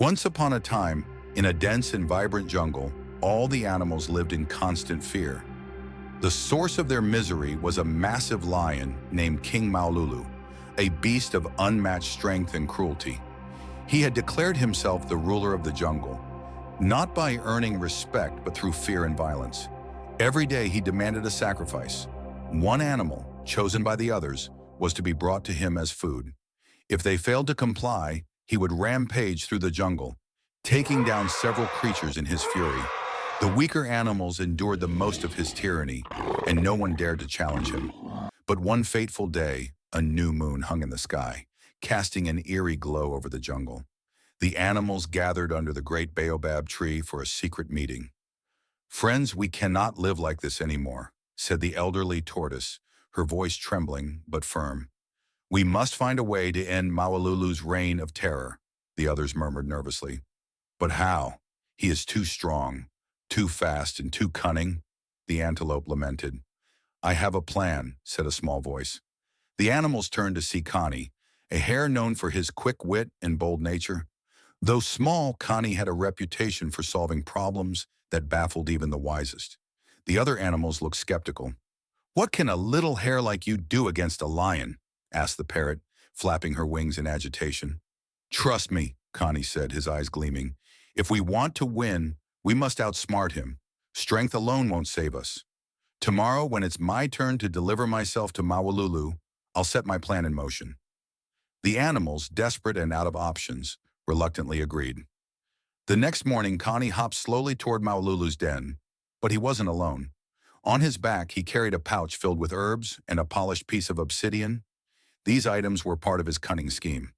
Once upon a time, in a dense and vibrant jungle, all the animals lived in constant fear. The source of their misery was a massive lion named King Maulu, a beast of unmatched strength and cruelty. He had declared himself the ruler of the jungle, not by earning respect but through fear and violence. Every day he demanded a sacrifice. One animal, chosen by the others, was to be brought to him as food. If they failed to comply, he would rampage through the jungle, taking down several creatures in his fury. The weaker animals endured the most of his tyranny, and no one dared to challenge him. But one fateful day, a new moon hung in the sky, casting an eerie glow over the jungle. The animals gathered under the great baobab tree for a secret meeting. "Friends, we cannot live like this anymore," said the elderly tortoise, her voice trembling but firm. "We must find a way to end Mawalulu's reign of terror," the others murmured nervously. "But how? He is too strong, too fast, and too cunning," the antelope lamented. "I have a plan," said a small voice. The animals turned to see Connie, a hare known for his quick wit and bold nature. Though small, Connie had a reputation for solving problems that baffled even the wisest. The other animals looked skeptical. "What can a little hare like you do against a lion?" asked the parrot, flapping her wings in agitation. "Trust me," Connie said, his eyes gleaming. "If we want to win, we must outsmart him. Strength alone won't save us. Tomorrow, when it's my turn to deliver myself to Mawalulu, I'll set my plan in motion." The animals, desperate and out of options, reluctantly agreed. The next morning, Connie hopped slowly toward Mawalulu's den, but he wasn't alone. On his back, he carried a pouch filled with herbs and a polished piece of obsidian. These items were part of his cunning scheme.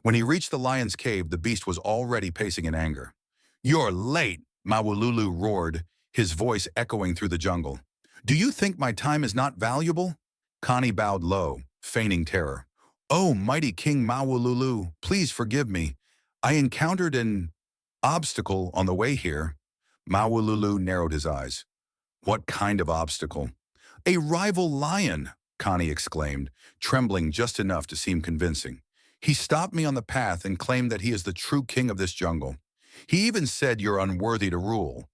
When he reached the lion's cave, the beast was already pacing in anger. "You're late," Mawalulu roared, his voice echoing through the jungle. "Do you think my time is not valuable?" Connie bowed low, feigning terror. "Oh, mighty King Mawalulu, please forgive me. I encountered an obstacle on the way here." Mawalulu narrowed his eyes. "What kind of obstacle?" "A rival lion," Connie exclaimed, trembling just enough to seem convincing. "He stopped me on the path and claimed that he is the true king of this jungle. He even said you're unworthy to rule."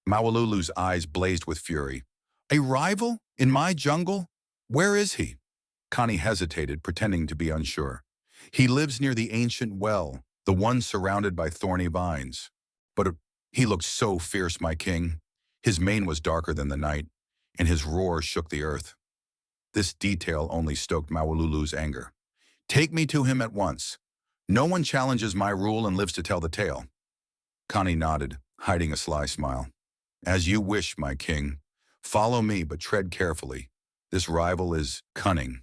Mawalulu's eyes blazed with fury. "A rival? In my jungle? Where is he?" Connie hesitated, pretending to be unsure. "He lives near the ancient well, the one surrounded by thorny vines. But he looked so fierce, my king. His mane was darker than the night, and his roar shook the earth." This detail only stoked Mawalulu's anger. "Take me to him at once. No one challenges my rule and lives to tell the tale." Connie nodded, hiding a sly smile. "As you wish, my king. Follow me, but tread carefully. This rival is cunning."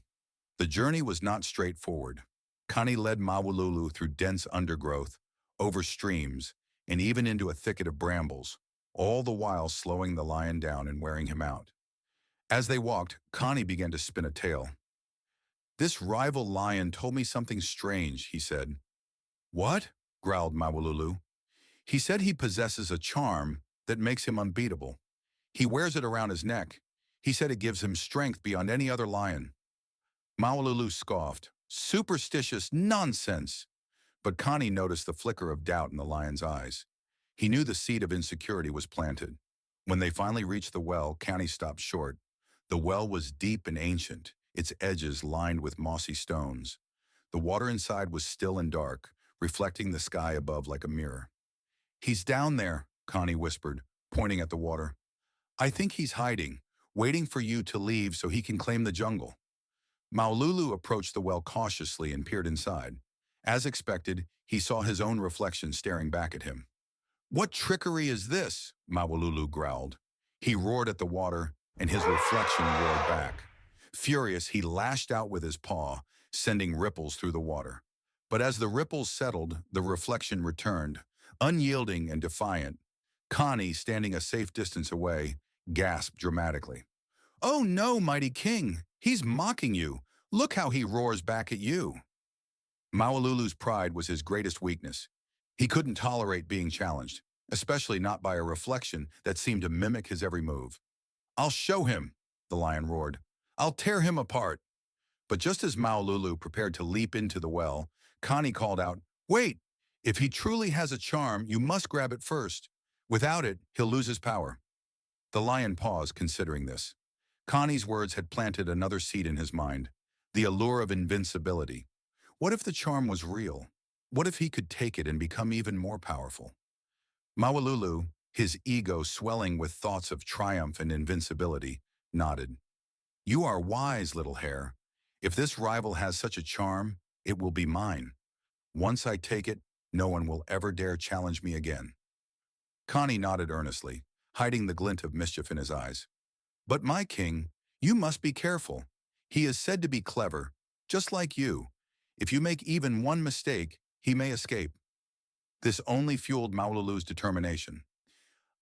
The journey was not straightforward. Connie led Mawalulu through dense undergrowth, over streams, and even into a thicket of brambles, all the while slowing the lion down and wearing him out. As they walked, Connie began to spin a tale. "This rival lion told me something strange," he said. "What?" growled Mawalulu. "He said he possesses a charm that makes him unbeatable. He wears it around his neck. He said it gives him strength beyond any other lion." Mawalulu scoffed. "Superstitious nonsense!" But Connie noticed the flicker of doubt in the lion's eyes. He knew the seed of insecurity was planted. When they finally reached the well, Connie stopped short. The well was deep and ancient, its edges lined with mossy stones. The water inside was still and dark, reflecting the sky above like a mirror. "He's down there," Connie whispered, pointing at the water. "I think he's hiding, waiting for you to leave so he can claim the jungle." Maululu approached the well cautiously and peered inside. As expected, he saw his own reflection staring back at him. "What trickery is this?" Mawalulu growled. He roared at the water, and his reflection roared back. Furious, he lashed out with his paw, sending ripples through the water. But as the ripples settled, the reflection returned, unyielding and defiant. Connie, standing a safe distance away, gasped dramatically. "Oh no, mighty king! He's mocking you! Look how he roars back at you!" Mawalulu's pride was his greatest weakness. He couldn't tolerate being challenged, especially not by a reflection that seemed to mimic his every move. "I'll show him," the lion roared. "I'll tear him apart." But just as Mawalulu prepared to leap into the well, Connie called out, "Wait! If he truly has a charm, you must grab it first. Without it, he'll lose his power. The lion paused, considering this. Connie's words had planted another seed in his mind, the allure of invincibility. What if the charm was real? What if he could take it and become even more powerful? Maululu, his ego swelling with thoughts of triumph and invincibility, nodded. You are wise, little hare. If this rival has such a charm, it will be mine. Once I take it, no one will ever dare challenge me again. Connie nodded earnestly, hiding the glint of mischief in his eyes. But my king, you must be careful. He is said to be clever, just like you. If you make even one mistake, he may escape. This only fueled Maululu's determination.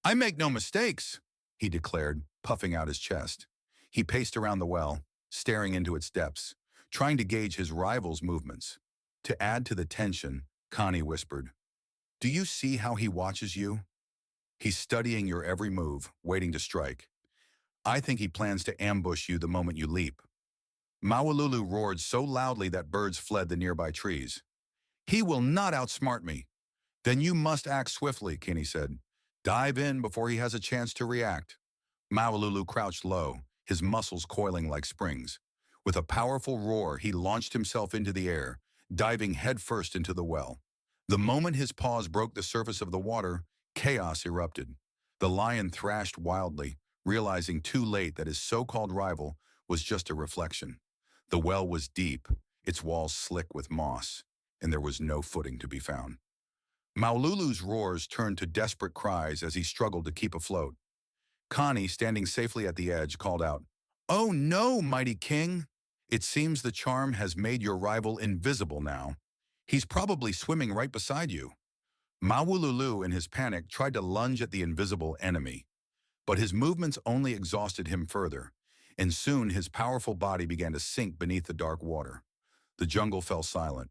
I make no mistakes, he declared, puffing out his chest. He paced around the well, staring into its depths, trying to gauge his rival's movements. To add to the tension, Connie whispered, Do you see how he watches you? He's studying your every move, waiting to strike. I think he plans to ambush you the moment you leap. Maululu roared so loudly that birds fled the nearby trees. He will not outsmart me. Then you must act swiftly, Connie said. Dive in before he has a chance to react. Maululu crouched low, his muscles coiling like springs. With a powerful roar, he launched himself into the air, diving headfirst into the well. The moment his paws broke the surface of the water, chaos erupted. The lion thrashed wildly, realizing too late that his so-called rival was just a reflection. The well was deep, its walls slick with moss, and there was no footing to be found. Maululu's roars turned to desperate cries as he struggled to keep afloat. Connie, standing safely at the edge, called out, Oh no, mighty king! It seems the charm has made your rival invisible now. He's probably swimming right beside you. Maululu, in his panic, tried to lunge at the invisible enemy, but his movements only exhausted him further, and soon his powerful body began to sink beneath the dark water. The jungle fell silent.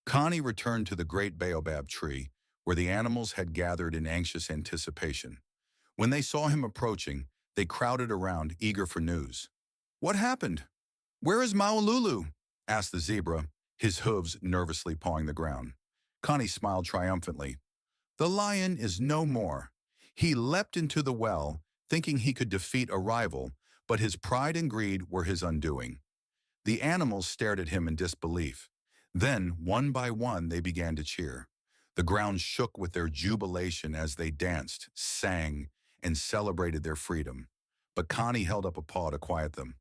Connie returned to the great baobab tree, where the animals had gathered in anxious anticipation. When they saw him approaching, they crowded around, eager for news. What happened? Where is Maululu? Asked the zebra, his hooves nervously pawing the ground. Connie smiled triumphantly. The lion is no more. He leapt into the well, thinking he could defeat a rival, but his pride and greed were his undoing. The animals stared at him in disbelief. Then, one by one, they began to cheer. The ground shook with their jubilation as they danced, sang, and celebrated their freedom. But Connie held up a paw to quiet them.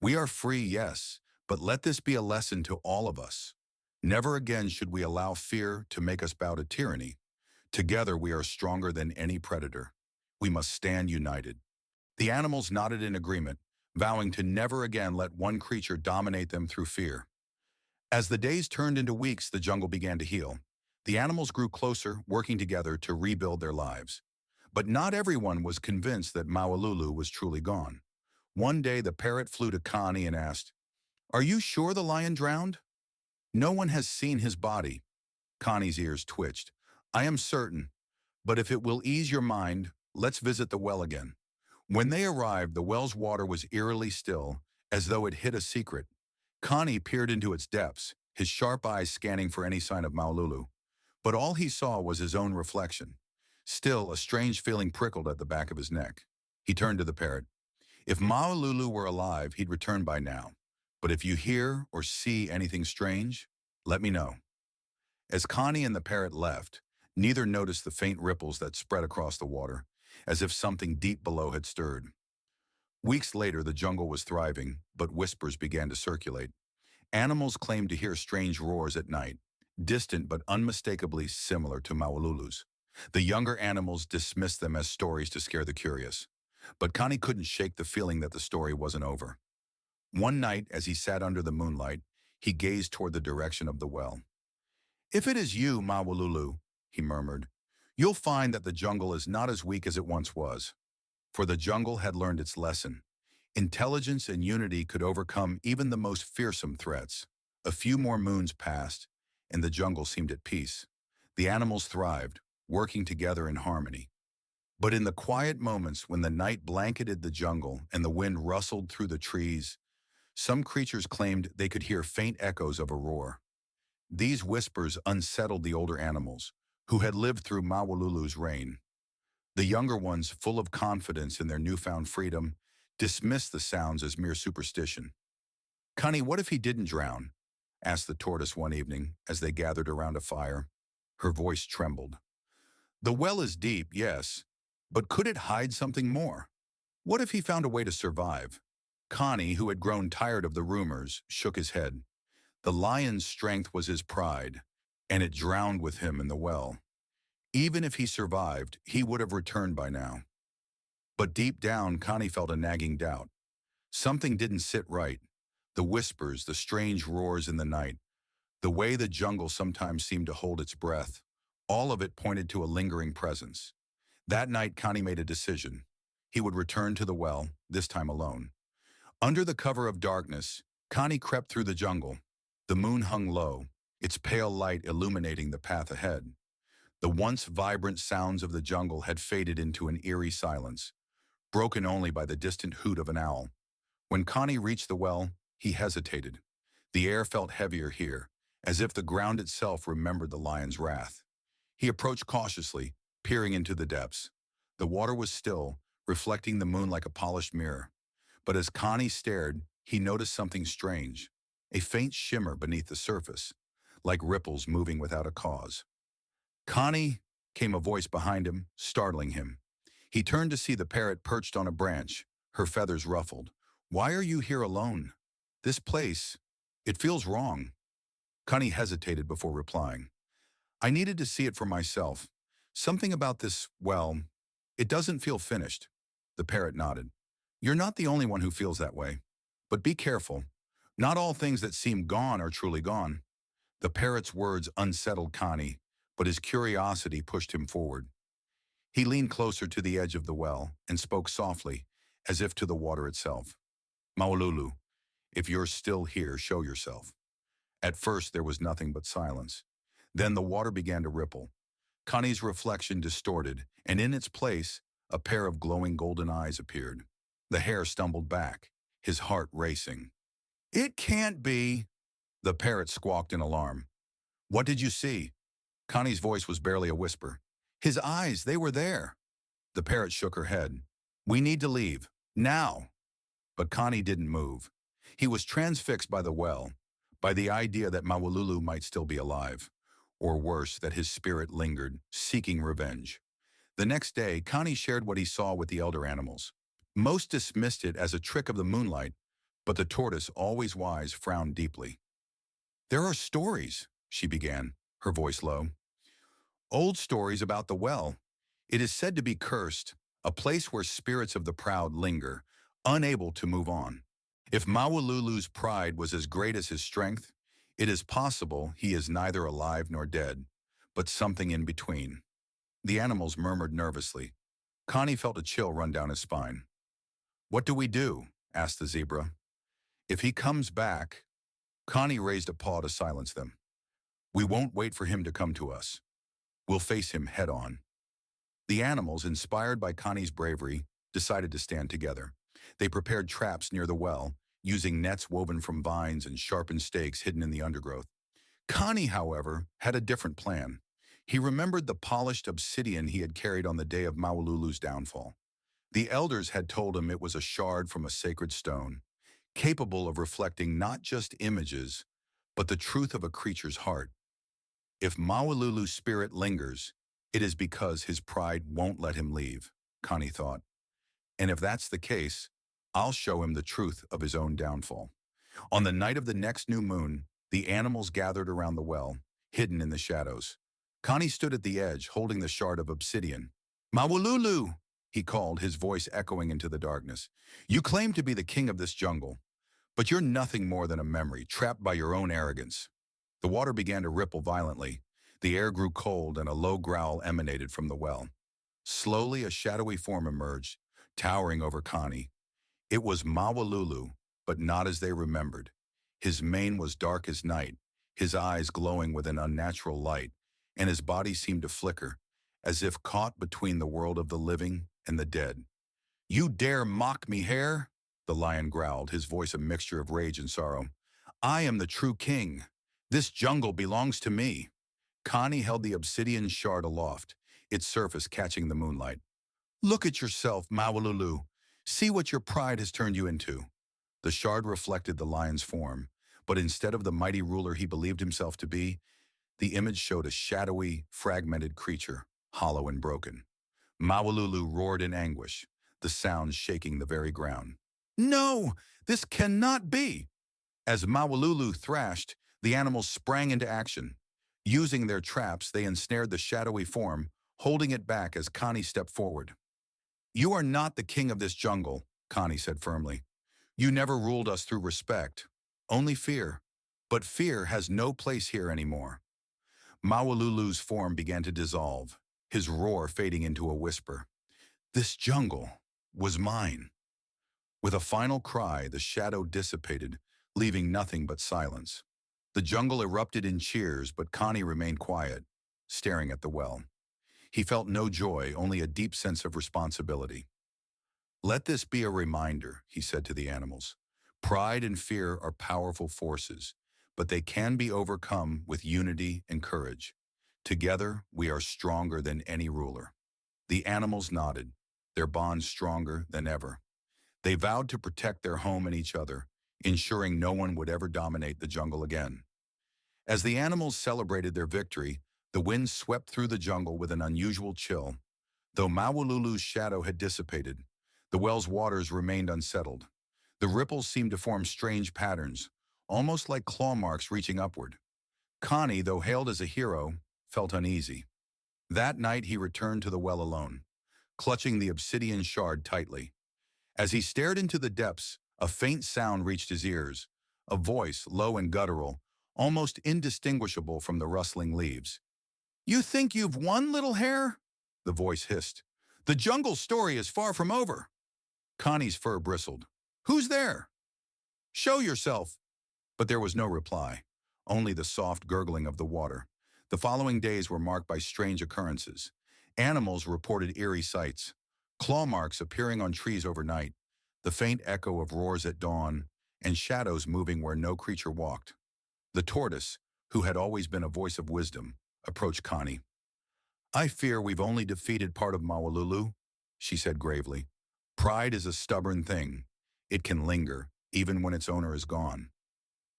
We are free, yes, but let this be a lesson to all of us. Never again should we allow fear to make us bow to tyranny. Together we are stronger than any predator. We must stand united. The animals nodded in agreement, vowing to never again let one creature dominate them through fear. As the days turned into weeks, the jungle began to heal. The animals grew closer, working together to rebuild their lives. But not everyone was convinced that Maululu was truly gone. One day, the parrot flew to Connie and asked, Are you sure the lion drowned? No one has seen his body. Connie's ears twitched. I am certain, but if it will ease your mind, let's visit the well again. When they arrived, the well's water was eerily still, as though it hid a secret. Connie peered into its depths, his sharp eyes scanning for any sign of Maululu. But all he saw was his own reflection. Still, a strange feeling prickled at the back of his neck. He turned to the parrot. If Maululu were alive, he'd return by now. But if you hear or see anything strange, let me know. As Connie and the parrot left, neither noticed the faint ripples that spread across the water, as if something deep below had stirred. Weeks later, the jungle was thriving, but whispers began to circulate. Animals claimed to hear strange roars at night, distant but unmistakably similar to Maululu's. The younger animals dismissed them as stories to scare the curious. But Connie couldn't shake the feeling that the story wasn't over. One night, as he sat under the moonlight, he gazed toward the direction of the well. If it is you, Maululu, he murmured, you'll find that the jungle is not as weak as it once was. For the jungle had learned its lesson. Intelligence and unity could overcome even the most fearsome threats. A few more moons passed, and the jungle seemed at peace. The animals thrived, working together in harmony. But in the quiet moments when the night blanketed the jungle and the wind rustled through the trees, some creatures claimed they could hear faint echoes of a roar. These whispers unsettled the older animals, who had lived through Mawululu's reign. The younger ones, full of confidence in their newfound freedom, dismissed the sounds as mere superstition. "Connie, what if he didn't drown?" asked the tortoise one evening as they gathered around a fire. Her voice trembled. "The well is deep, yes, but could it hide something more? What if he found a way to survive?" Connie, who had grown tired of the rumors, shook his head. The lion's strength was his pride, and it drowned with him in the well. Even if he survived, he would have returned by now. But deep down, Connie felt a nagging doubt. Something didn't sit right. The whispers, the strange roars in the night, the way the jungle sometimes seemed to hold its breath, all of it pointed to a lingering presence. That night, Connie made a decision. He would return to the well, this time alone. Under the cover of darkness, Connie crept through the jungle. The moon hung low, its pale light illuminating the path ahead. The once vibrant sounds of the jungle had faded into an eerie silence, broken only by the distant hoot of an owl. When Connie reached the well, he hesitated. The air felt heavier here, as if the ground itself remembered the lion's wrath. He approached cautiously, peering into the depths. The water was still, reflecting the moon like a polished mirror. But as Connie stared, he noticed something strange, a faint shimmer beneath the surface, like ripples moving without a cause. "Connie," came a voice behind him, startling him. He turned to see the parrot perched on a branch, her feathers ruffled. "Why are you here alone? This place, it feels wrong." Connie hesitated before replying. "I needed to see it for myself. Something about this, well, it doesn't feel finished." The parrot nodded. "You're not the only one who feels that way. But be careful. Not all things that seem gone are truly gone." The parrot's words unsettled Connie, but his curiosity pushed him forward. He leaned closer to the edge of the well and spoke softly, as if to the water itself. "Maululu, if you're still here, show yourself." At first, there was nothing but silence. Then the water began to ripple. Connie's reflection distorted, and in its place, a pair of glowing golden eyes appeared. The hare stumbled back, his heart racing. "It can't be!" The parrot squawked in alarm. "What did you see?" Connie's voice was barely a whisper. "His eyes, they were there." The parrot shook her head. "We need to leave. Now." But Connie didn't move. He was transfixed by the well, by the idea that Mawululu might still be alive, or worse, that his spirit lingered, seeking revenge. The next day, Connie shared what he saw with the elder animals. Most dismissed it as a trick of the moonlight, but the tortoise, always wise, frowned deeply. "There are stories," she began, her voice low. "Old stories about the well. It is said to be cursed, a place where spirits of the proud linger, unable to move on. If Mawululu's pride was as great as his strength, it is possible he is neither alive nor dead, but something in between." The animals murmured nervously. Connie felt a chill run down his spine. "What do we do?" asked the zebra. "If he comes back..." Connie raised a paw to silence them. "We won't wait for him to come to us. We'll face him head on." The animals, inspired by Connie's bravery, decided to stand together. They prepared traps near the well, using nets woven from vines and sharpened stakes hidden in the undergrowth. Connie, however, had a different plan. He remembered the polished obsidian he had carried on the day of Mawululu's downfall. The elders had told him it was a shard from a sacred stone, capable of reflecting not just images, but the truth of a creature's heart. If Mawululu's spirit lingers, it is because his pride won't let him leave, Connie thought. And if that's the case, I'll show him the truth of his own downfall. On the night of the next new moon, the animals gathered around the well, hidden in the shadows. Connie stood at the edge, holding the shard of obsidian. "Mawululu!" he called, his voice echoing into the darkness. "You claim to be the king of this jungle, but you're nothing more than a memory, trapped by your own arrogance." The water began to ripple violently. The air grew cold and a low growl emanated from the well. Slowly, a shadowy form emerged, towering over Connie. It was Mawululu, but not as they remembered. His mane was dark as night, his eyes glowing with an unnatural light, and his body seemed to flicker, as if caught between the world of the living and the dead. "You dare mock me, Hare?" the lion growled, his voice a mixture of rage and sorrow. "I am the true king. This jungle belongs to me. Connie held the obsidian shard aloft, its surface catching the moonlight. Look at yourself, Maulu. See what your pride has turned you into. The shard reflected the lion's form, but instead of the mighty ruler he believed himself to be, the image showed a shadowy, fragmented creature, hollow and broken. Maulu roared in anguish, the sound shaking the very ground. No, this cannot be! As Maulu thrashed, the animals sprang into action. Using their traps, they ensnared the shadowy form, holding it back as Connie stepped forward. You are not the king of this jungle, Connie said firmly. You never ruled us through respect, only fear. But fear has no place here anymore. Maululu's form began to dissolve, his roar fading into a whisper. This jungle was mine. With a final cry, the shadow dissipated, leaving nothing but silence. The jungle erupted in cheers, but Connie remained quiet, staring at the well. He felt no joy, only a deep sense of responsibility. Let this be a reminder, he said to the animals. Pride and fear are powerful forces, but they can be overcome with unity and courage. Together, we are stronger than any ruler. The animals nodded, their bond stronger than ever. They vowed to protect their home and each other, ensuring no one would ever dominate the jungle again. As the animals celebrated their victory, the wind swept through the jungle with an unusual chill. Though Maululu's shadow had dissipated, the well's waters remained unsettled. The ripples seemed to form strange patterns, almost like claw marks reaching upward. Connie, though hailed as a hero, felt uneasy. That night he returned to the well alone, clutching the obsidian shard tightly. As he stared into the depths, a faint sound reached his ears, a voice, low and guttural, almost indistinguishable from the rustling leaves. You think you've won, little hare? The voice hissed. The jungle story is far from over. Connie's fur bristled. Who's there? Show yourself. But there was no reply, only the soft gurgling of the water. The following days were marked by strange occurrences. Animals reported eerie sights, claw marks appearing on trees overnight, the faint echo of roars at dawn, and shadows moving where no creature walked. The tortoise, who had always been a voice of wisdom, approached Connie. I fear we've only defeated part of Maulu, she said gravely. Pride is a stubborn thing. It can linger, even when its owner is gone.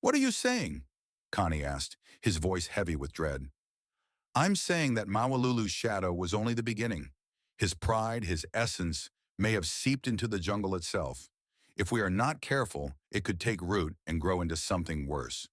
What are you saying? Connie asked, his voice heavy with dread. I'm saying that Maululu's shadow was only the beginning. His pride, his essence, may have seeped into the jungle itself. If we are not careful, it could take root and grow into something worse.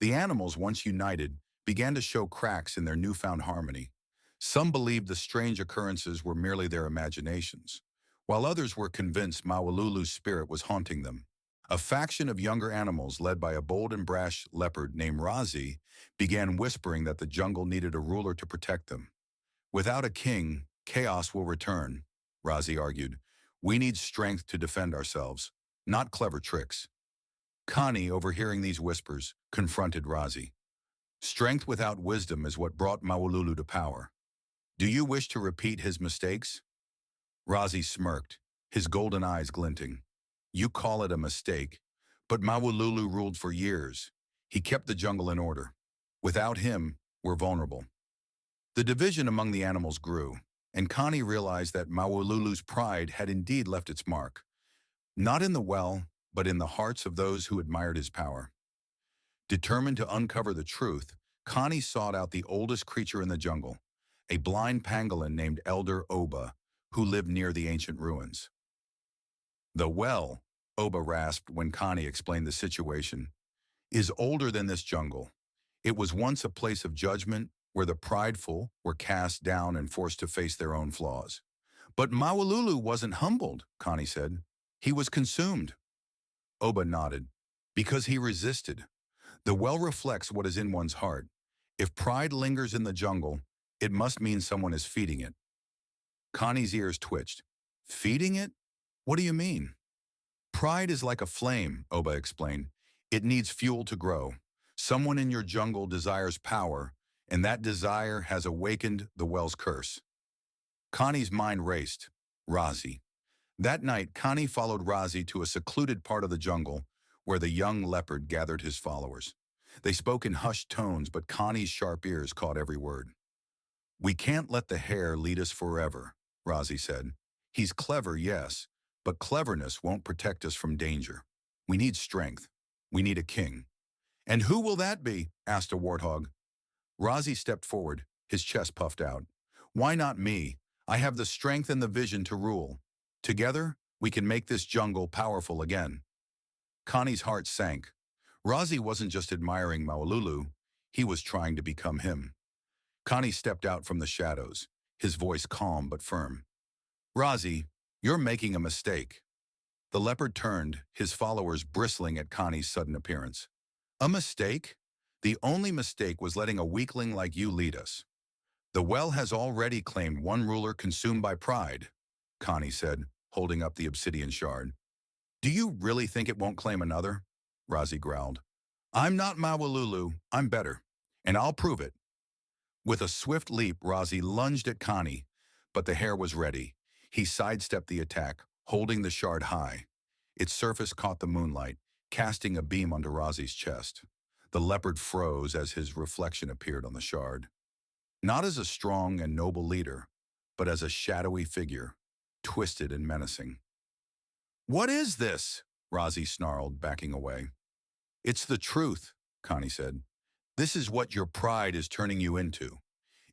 The animals, once united, began to show cracks in their newfound harmony. Some believed the strange occurrences were merely their imaginations, while others were convinced Maululu's spirit was haunting them. A faction of younger animals, led by a bold and brash leopard named Razi, began whispering that the jungle needed a ruler to protect them. Without a king, chaos will return, Razi argued. We need strength to defend ourselves, not clever tricks. Connie, overhearing these whispers, confronted Razi. Strength without wisdom is what brought Maululu to power. Do you wish to repeat his mistakes? Razi smirked, his golden eyes glinting. You call it a mistake, but Maululu ruled for years. He kept the jungle in order. Without him, we're vulnerable. The division among the animals grew, and Connie realized that Maululu's pride had indeed left its mark. Not in the well, but in the hearts of those who admired his power. Determined to uncover the truth, Connie sought out the oldest creature in the jungle, a blind pangolin named Elder Oba, who lived near the ancient ruins. The well, Oba rasped when Connie explained the situation, is older than this jungle. It was once a place of judgment where the prideful were cast down and forced to face their own flaws. But Maululu wasn't humbled, Connie said. He was consumed. Oba nodded. Because he resisted. The well reflects what is in one's heart. If pride lingers in the jungle, it must mean someone is feeding it. Connie's ears twitched. Feeding it? What do you mean? Pride is like a flame, Oba explained. It needs fuel to grow. Someone in your jungle desires power, and that desire has awakened the well's curse. Connie's mind raced. Razi. That night, Connie followed Razi to a secluded part of the jungle where the young leopard gathered his followers. They spoke in hushed tones, but Connie's sharp ears caught every word. "We can't let the hare lead us forever," Razi said. "He's clever, yes, but cleverness won't protect us from danger. We need strength. We need a king." "And who will that be?" asked a warthog. Razi stepped forward, his chest puffed out. "Why not me? I have the strength and the vision to rule. Together, we can make this jungle powerful again." Connie's heart sank. Razi wasn't just admiring Maululu, he was trying to become him. Connie stepped out from the shadows, his voice calm but firm. "Razi, you're making a mistake." The leopard turned, his followers bristling at Connie's sudden appearance. "A mistake? The only mistake was letting a weakling like you lead us. The well has already claimed one ruler consumed by pride," Connie said, holding up the obsidian shard. "Do you really think it won't claim another?" Razi growled. "I'm not Mawalulu, I'm better, and I'll prove it." With a swift leap, Razi lunged at Connie, but the hare was ready. He sidestepped the attack, holding the shard high. Its surface caught the moonlight, casting a beam onto Razi's chest. The leopard froze as his reflection appeared on the shard. Not as a strong and noble leader, but as a shadowy figure, twisted and menacing. "What is this?" Razi snarled, backing away. "It's the truth," Connie said. "This is what your pride is turning you into.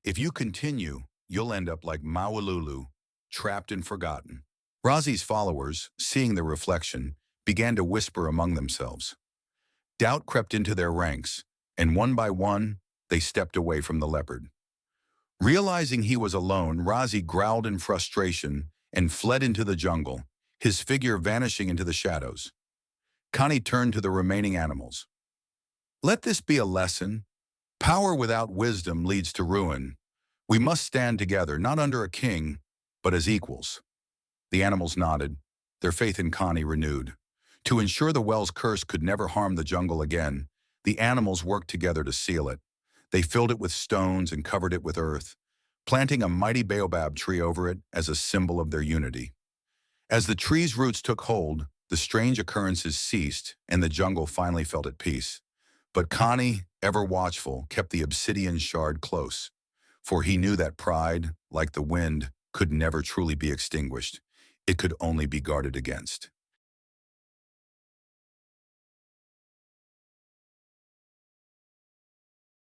If you continue, you'll end up like Mawalulu, trapped and forgotten." Razi's followers, seeing the reflection, began to whisper among themselves. Doubt crept into their ranks, and one by one, they stepped away from the leopard. Realizing he was alone, Razi growled in frustration and fled into the jungle, his figure vanishing into the shadows. Connie turned to the remaining animals. "Let this be a lesson. Power without wisdom leads to ruin. We must stand together, not under a king, but as equals." The animals nodded, their faith in Connie renewed. To ensure the well's curse could never harm the jungle again, the animals worked together to seal it. They filled it with stones and covered it with earth, planting a mighty baobab tree over it as a symbol of their unity. As the tree's roots took hold, the strange occurrences ceased and the jungle finally felt at peace. But Connie, ever watchful, kept the obsidian shard close, for he knew that pride, like the wind, could never truly be extinguished. It could only be guarded against.